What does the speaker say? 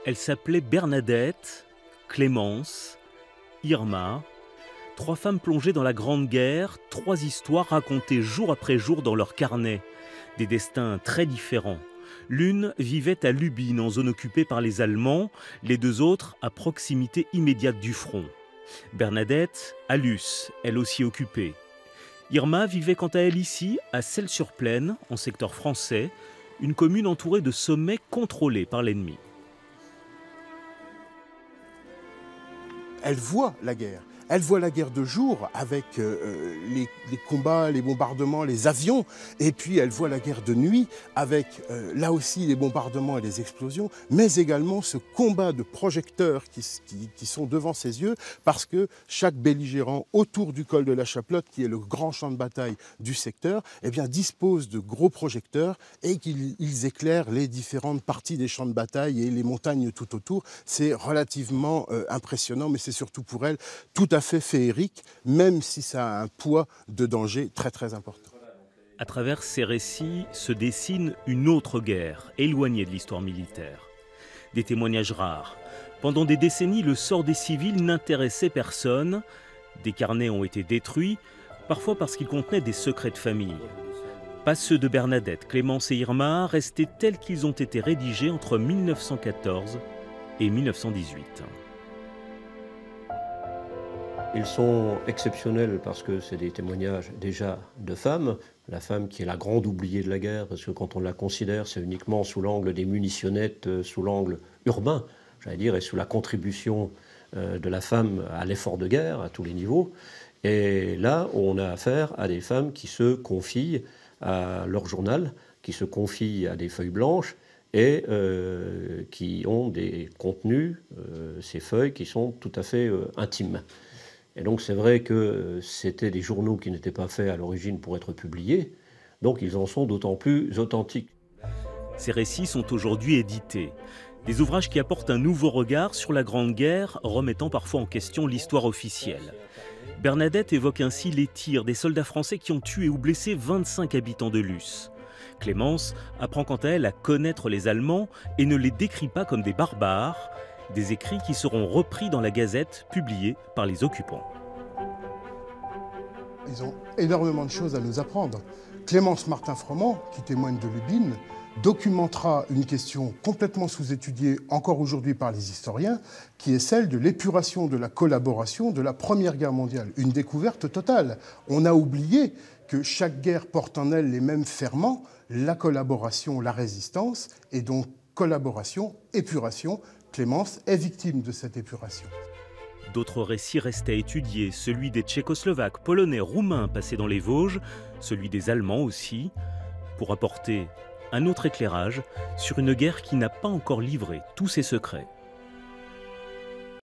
Elles s'appelaient Bernadette, Clémence, Irma, trois femmes plongées dans la Grande Guerre, trois histoires racontées jour après jour dans leurs carnets, des destins très différents. L'une vivait à Lubin, en zone occupée par les Allemands, les deux autres à proximité immédiate du front. Bernadette, à Luce, elle aussi occupée. Irma vivait quant à elle ici, à Celles-sur-Plaine, en secteur français, une commune entourée de sommets contrôlés par l'ennemi. Elle voit la guerre. Elle voit la guerre de jour avec les combats, les bombardements, les avions. Et puis elle voit la guerre de nuit avec là aussi les bombardements et les explosions, mais également ce combat de projecteurs qui sont devant ses yeux, parce que chaque belligérant autour du col de la Chaplotte, qui est le grand champ de bataille du secteur, eh bien, dispose de gros projecteurs et qu'ils éclairent les différentes parties des champs de bataille et les montagnes tout autour. C'est relativement impressionnant, mais c'est surtout pour elle tout à fait féerique, même si ça a un poids de danger très très important. À travers ces récits se dessine une autre guerre, éloignée de l'histoire militaire. Des témoignages rares. Pendant des décennies, le sort des civils n'intéressait personne. Des carnets ont été détruits, parfois parce qu'ils contenaient des secrets de famille. Pas ceux de Bernadette, Clémence et Irma, restés tels qu'ils ont été rédigés entre 1914 et 1918. Ils sont exceptionnels parce que c'est des témoignages déjà de femmes, la femme qui est la grande oubliée de la guerre, parce que quand on la considère, c'est uniquement sous l'angle des munitionnettes, sous l'angle urbain, j'allais dire, et sous la contribution de la femme à l'effort de guerre, à tous les niveaux. Et là, on a affaire à des femmes qui se confient à leur journal, qui se confient à des feuilles blanches, et qui ont des contenus, ces feuilles, qui sont tout à fait intimes. Et donc c'est vrai que c'était des journaux qui n'étaient pas faits à l'origine pour être publiés, donc ils en sont d'autant plus authentiques. Ces récits sont aujourd'hui édités. Des ouvrages qui apportent un nouveau regard sur la Grande Guerre, remettant parfois en question l'histoire officielle. Bernadette évoque ainsi les tirs des soldats français qui ont tué ou blessé 25 habitants de Luce. Clémence apprend quant à elle à connaître les Allemands et ne les décrit pas comme des barbares. Des écrits qui seront repris dans la Gazette, publiée par les occupants. Ils ont énormément de choses à nous apprendre. Clémence Martin-Froment, qui témoigne de Lubin, documentera une question complètement sous-étudiée encore aujourd'hui par les historiens, qui est celle de l'épuration de la collaboration de la Première Guerre mondiale. Une découverte totale. On a oublié que chaque guerre porte en elle les mêmes ferments, la collaboration, la résistance, et donc collaboration, épuration. Clémence est victime de cette épuration. D'autres récits restent à étudier, celui des Tchécoslovaques, Polonais, Roumains passés dans les Vosges, celui des Allemands aussi, pour apporter un autre éclairage sur une guerre qui n'a pas encore livré tous ses secrets.